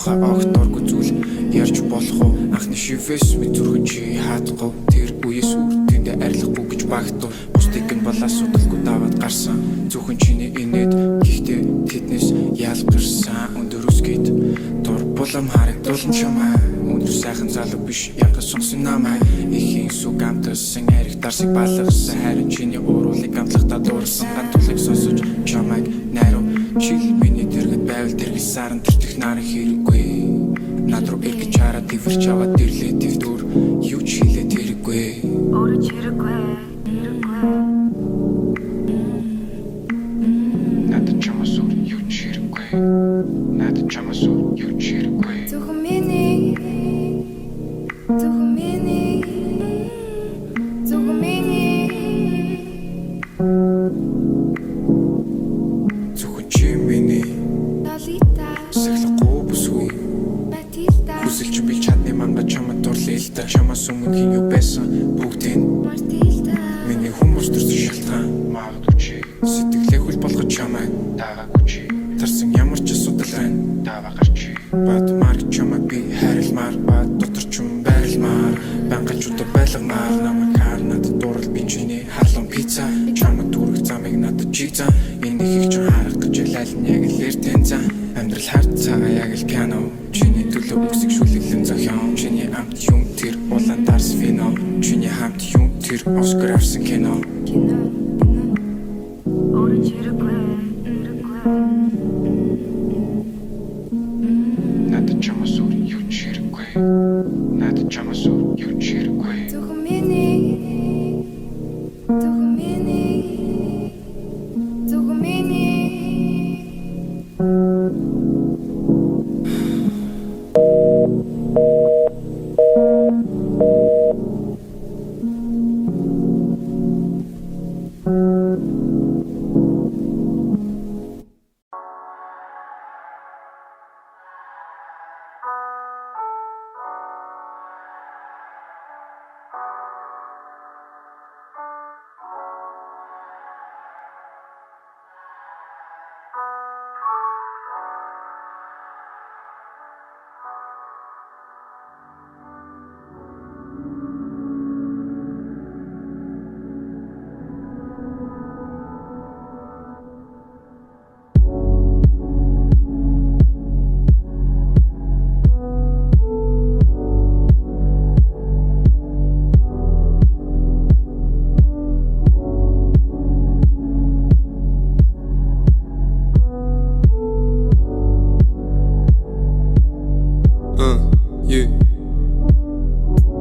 тухай огторгүй зүйл ярьж болох уу? Анхны шивээс мэд зүрхэн чи хаадахгүй. Тэр үеэс үртэндээ арилахгүй гэж багтуу. Бусдыг нь бол асуудалгүй даваад гарсан. Зөвхөн чиний инээд гэхдээ тэднээс ялгарсан. Өндөр үсгээд дур булам харагдуулна чамаа. Өндөр сайхан залуу биш ягас сонсон намаа. Ихийн сүг амтсан арих дарсыг балгасан. Харин чиний уруулыг амтлахтаа дуурсан. Гантуулыг сонсож чамайг найруу чил миний дэргэд байвал дэргэл саран тэртэх наран хэрэггүй. Над руу эргэж хараад дэвэрч аваад дэрлээ дэвдүр юу ч хийлээд хэрэггүй. Өөрөж хэрэггүй. Надад чамаас өөр юу ч хэрэггүй. Надад чамаас өөр юу ч хэрэггүй. Зөвхөн миний Зөвхөн чи миний талита сахилахгүй бүсгүй. батилта Хүсэлж би чадны манга чамд дурлээ л да. Чамаас өмнө хин юу байсан бүгдийн мартилта миний хүмүүс төрсөн шалтгаан магадгүй чи сэтгэлээ хөл болгож чамайг дагаагүй чи тарсан ямар ч асуудал байна даваа гарч бадмаар чамайг би хайрламаар бад дотор ч юм байрламаар бангачуудаа байлгамаар намайг харнад дурал би чиний харлан пицца чамд дүүрэх замыг надад чигза энэ их ч харах гэж лайлн яг л эртэн зан амьдрал харт цагаа яг л пиано чиний төлөө үсэг шүлэглэн зохион чиний амт юм тэр улаан дарс фино чиний хамт юм тэр Оскар авсан кино Өөрөж хэрэггүй. надад чамаас өөр юу ч хэрэггүй. Надад чамаас өөр юу ч хэрэггүй. Зөвхөн миний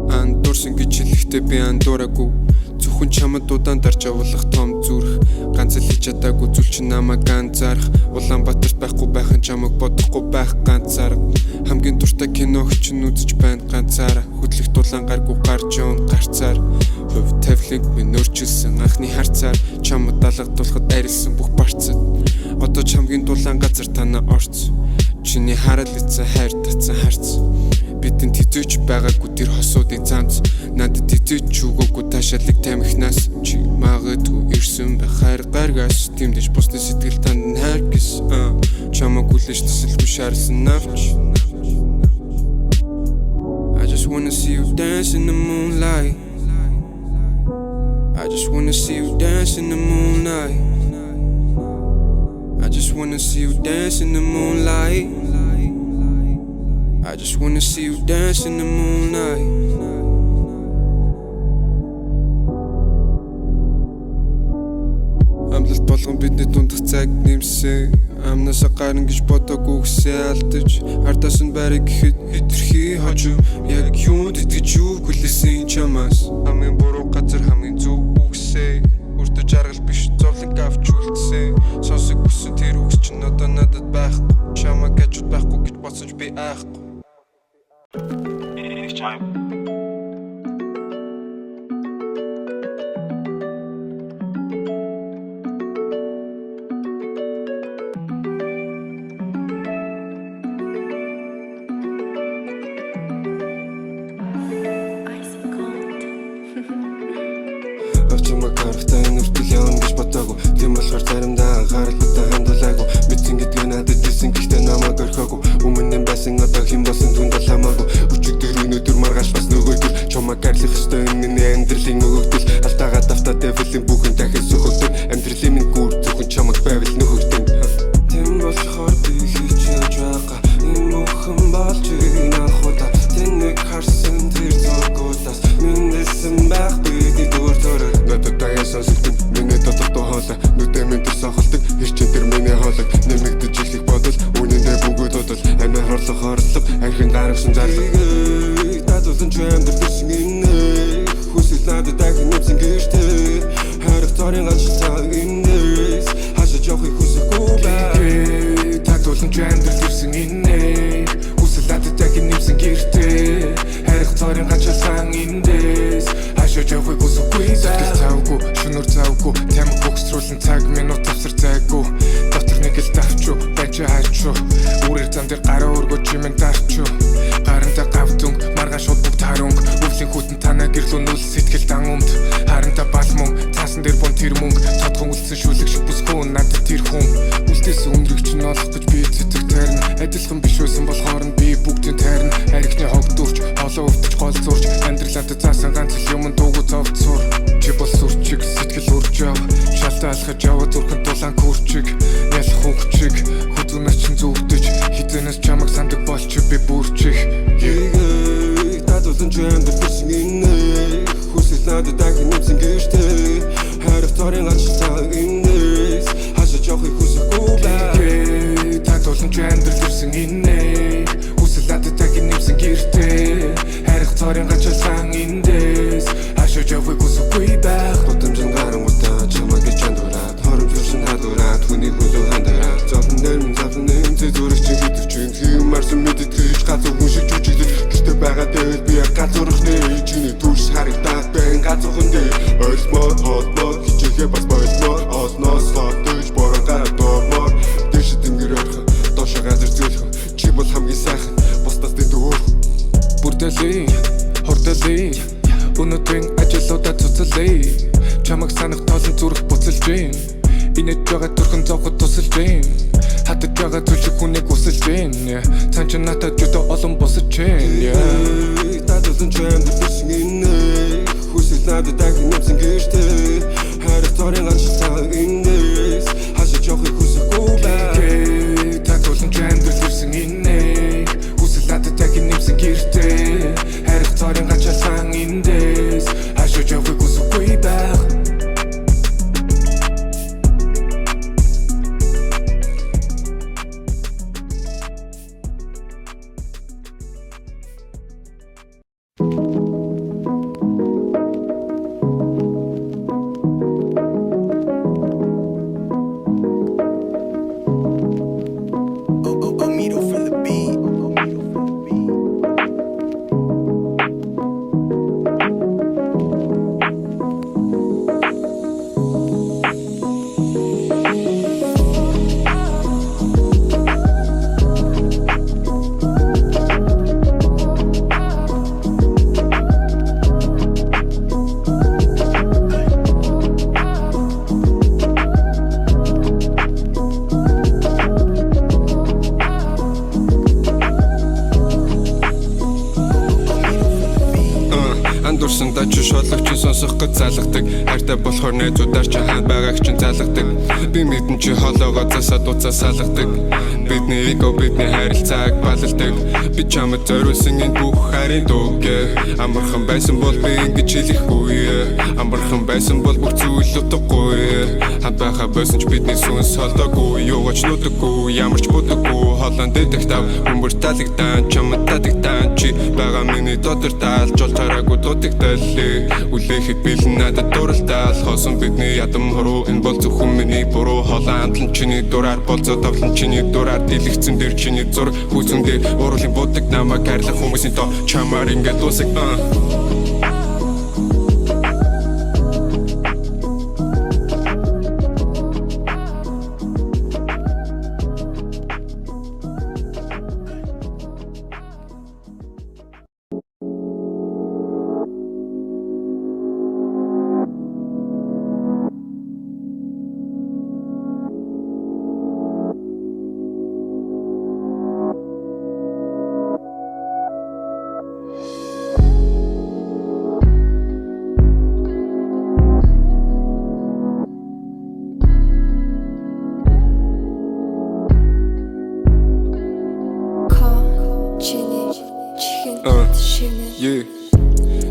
Андуурсан гэж хэлэхдээ би андуураагүй. Зөвхөн чамд удаан дарж явуулах том зүрх. Ганц л хийж чадаагүй зүйл чи намайг ганцаарх. Улаанбаатарт байхгүй байхын чамайг бодохгүй байх ганцаарх. Хамгийн дуртай киног чинь үзэж байна ганцаараа. Хөдлөх дулаан гаргүй гарч явна гарцаар. Хөв тавлинг минь өөрчилсөн анхны харцаар. Чамд далгадуулахад арилсан бүх барцад. Одоо чамгийн дулаан газар танаа орц. Чиний харал эцэн хайр татсан харц. Бидэнд хизээч байгаагүй тэр хосуудын цамц. Надад хизээч өгөөгүй таашаалыг тамхинаас. Чи магадгүй ирсэн байх хайр гаргаас. Тэмдэж бусны сэтгэл танд хайргис. Чамаг хүлээж төсөлгүй шаарсан навч. I just wanna see you dance in the moonlight. I just wanna see you dance in the moonlight. I just wanna see you dance in the moonlight. I just wanna see you dance in the moonlight. Амлалт болгон бидний дундах цаг нэмсэн. Амнасаа гарна гэж бодоогүй гэсээ алдаж. Ардаас нь барыг гэхэд хэтэрхий хожим. Яг юунд итгэж юу хүлээсэн чамаас. Хамгийн буруу газар хамгийн зөв үгсээ. Өөртөө жаргал биш зовлон авч үлдсэн. Сонсог бүсэн тэр үгс чинь одоо надад байхгүй. Чамайг гажууд байхгүй гэж бодсонч би айхгүй. Time. Авчмаг харахтай нүртэл явна гэж бодоагүй. Тийм болохоор заримдаа анхаарал надад хандуулаагүй. Мэдсэн гэдгийг надад хэлсэн гэхдээ намайг орхиогүй. Өмнө нь яасан одоо хэн болсон түн дол хамаагүй өчигдөр өнөөдөр маргааш бас нөгөөдөр чамайг гарлах ёстой энэ амьдралын өгөгдөл алдаагаа давтаа дэвлийн бүхэн дахин сөхөгдөн амьдралын минь гүр зөвхөн чамайг байвал нөхөгдөн тэм болохоор би хийчихэж байгаа энэ бүхэн болж инах удаа тэнэг харсан тэр зургуудаас минийсэн байх бидний дүр төрөөр надад даяасан сэтгэн миний дотор хоолой нүдэ минь тэр сохолдог хэрчээ тэр миний хоолой нэмэгдэж ихлэх бодол үнэндээ бүгд бодол амиа хорлох хорлог архин гаргасан зарлаг татуулсан ч амьдрсэн инэ хүсэл надад дахин нэмсэн гэртээ харах цорын ганцхан инээс хашиж явахыг хүсэхгүй бай татуулсан ч амьдрсэн инэ хүсэл надад дахин нэмсэн гэртээ харах цорын ганцхан инээс хашиж явахыг хүсэхгүй бай цаавгүй шөнөр цаавгүй тэмэг боксруулсан цаг минут тавсар зайгүй доктор нэг л давчуу байж хайчуу үрээр зам дээр гараа өргөж чимэн дарчуу гаранда гавтунг маргааш шууд бүгд харунг өвлийн хүтэн танаа гэрлүү нүл сэтгэл дан өмд харанда бал мөн цаасан дээр бун тэр мөнгө цадхан үлдсэн шүлэг шиг бүсгүй надад тэр хүн үлдээс өндрөгч нь олох гэж би цэцэг тайрна адилхан биш байсан болохоор нь би бүгдийн тайрна аригны хогдурч олоо өвтөж гол зурж амьдралаа заасан ганц юм дуугүй зовцсуур чи бол сүрчиг сэтгэл үрж яв шалтаа алхаж яваа зүрхэн дулаан күрчиг ялах хөвчиг хүзүүнээс чин зүвдэж хизэнээс чамаг сандаг болч би бүрчих татуулсан ч амьдрсэн инэ хүсэл надад дахин нэмсэн гэртээ харах цорын ганцхан инээс хашиж явахыг хүсэхгүй бай татуулсан ч амьдрсэн инэ хүсэл надад дахин нэмсэн гэртээ харах цорын ганцхан инээс хашиж явахыг хүсэхгүй бай тутамжин гарангуудаа чамайг гэж андуураад хором шүршин хадуураад хүний хөлөө хандараад зовн нэрмэн завсан нэмзэ зүрх чинь хитвчин хэмарсан мэдэж газар хүн шиг жүжиглэж гэртээ байгаа дээр би газархны чиний төрс харагдаад байн газархан дээр ойлмоор холбоо хичээхээ бас бойлмоор олноос лотож боронгаа доормоор дэш тэнгэр орхон доошо газар зөөлхөн чи бол хамгийн сайхан бусдаас дэдүүр бүрдэлээ хордэлээ өнөөдрийн ажлуудаа цуцлээ чамайг санах тоолон зүрх буцалж гин инэж байгаа төрхөн зовход тусалж гин хатаж байгаа зүйлчиг хүнийг усалж гин цаан ч надад жудаа олон босож гин татуулсан ч амьдрсэн инэ хүсэл надад дахин нэмсэн гэртээ харах цорын ганцхан инээс хашиж явахыг хүсэхгүй бай татуулсан ч амьдрсэн инэ хүсэл надад дахин нэмсэн гэртээ харах цорын ганцхан инээс хашиж явахыг хүсэхгүй бай Андуурсан дачи шодлогч сонсох гэж залгадаг хайртай болохоор найзуудаар ч хаан байгааг ч залгадаг би мэдэн чи хоолоогоо засаад уцаа салгадаг бидний эго бидний харилцааг балалдаг би чамд зориулсан энэ бүх хайрын дуугээ амархан байсан бол би ингэж хэлэхгүй амархан байсан бол бүх зүйл утгагүй хамт байхаа байсан ч бидний сүнс холдоогүй юугаач нутаггүй ямар ч будаггүй хоолон дэх тав хүмүүр талагдан чамд татагдан чи байгаа миний дотор таалж бол тараагүй дутагдалээ үлээхэд бэлэн надад дуралдаал хоосон бидний ядам хоруу энэ бол зөвхөн миний буруу хоолон амтлан чиний дураар болцоо тавлан чиний дураар дэлгэцэн дээр чиний зур хүзэн дээр уруулын будаг намайг хайрлах хүмүүсийн тоо чамаар ингээд дуусах Yeah.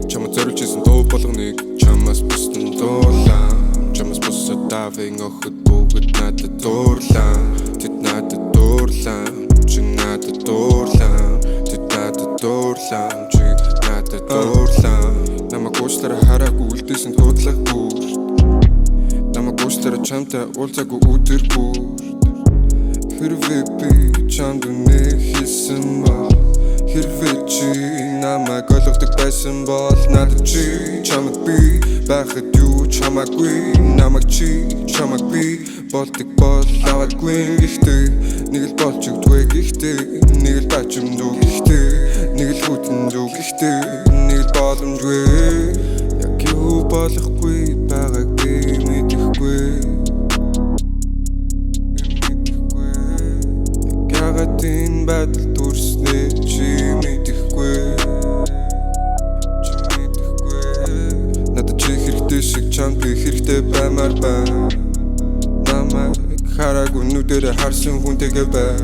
Чамд зориулж исэн дуу болгоныг чамаас бусдын дуулаа. Чамаас бусад давын охид бүгд надад дуурлаа. Тэд надад дуурлаа. Чи надад дуурлаа. Тэд надад дуурлаа. Чи надад дуурлаа. Намайг уучлаарай хараагүй үлдээсэн дуудлаггүй. Намайг уучлаарай чамтай уулзаагүй өдөргүй. Хэрвээ би чамд үнэ хийсэн бол хэрвээ чи намайг ойлгодог байсан бол надад чи чамд би байхад юу чамаагүй. Намайг чи чамайг би болдог бол авалгүй. Гэхдээ нэг л болж өгдөггүй. Гэхдээ нэг л бачимдүү. Гэхдээ нэг л хүтэндүү. Гэхдээ нэг л боломжгүй. Яг юу болохгүй байгааг би мэдэхгүй. Ягатын байдал дүрснээ чи мэдэхгүй. Надад чи хэрэгтэй шиг чамд би хэрэгтэй баймаар байна. Намайг хараагүй нүдэрэ харсан хүнтэйгээ бай.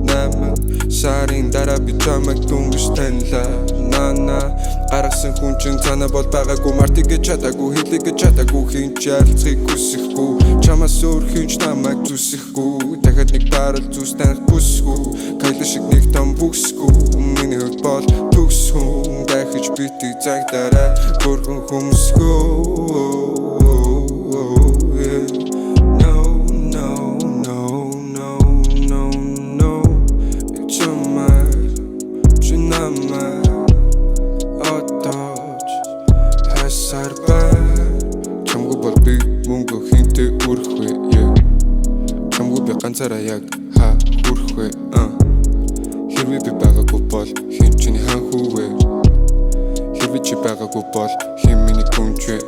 Намайг сарын дараа би чамайг дүнгэж танилаа. Нана гаргасан хүн чин цаана бол байгаагүй. Мартыг гэж чадаагүй, хэлийг гэж чадаагүй. Хин ч ярилцахыг хүсэхгүй. Чамаас өөр хинч намайг зүсэхгүй. Дахиад нэг дарал зүс танах бүсгүй. Кайла шиг нэг том бүсгүй. Миний хувьд бол төгсгүй. Дахиж бити цаг дараа хөргөн хүмсгүй. Чамгүй бол би мөнгө хинтээ үрхвэ. Чамгүй би ганцаараа яг хүрхвэ. Хэрвээ би байгаагүй бол хин чиний хаан хүүвэ. Хэрвээ чи байгаагүй бол хин миний гүнжвэ.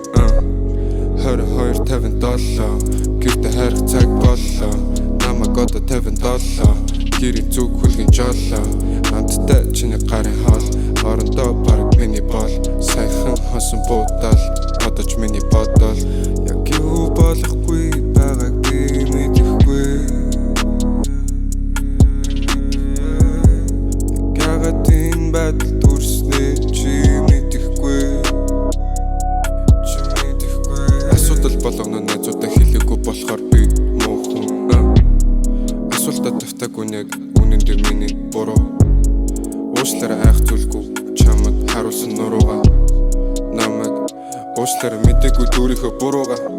22:57 гэртээ хайрах цаг боллоо. Намайг одоо 57 гэрийн зүг хүлгэн жолоо. Амттай чиний гарын хоол орондоо бараг миний бол. Сайхан хосон буудал одоо ч миний бодол. Яг юу болохгүй байгааг би мэдэхгүй. Ягатын байдал дүрснээ чи мэдэхгүй. Асуудал болгоно найзуудаа хэлээгүй болохоор би муу хүн. Асуултаа тавтаагүй нэг үнэн дээр миний буруу. Уучлаарай айх зүйлгүй чамд харуулсан нуруугаа. Намайг уучлаарай мэдээгүй дүүрийнхөө буруугаа.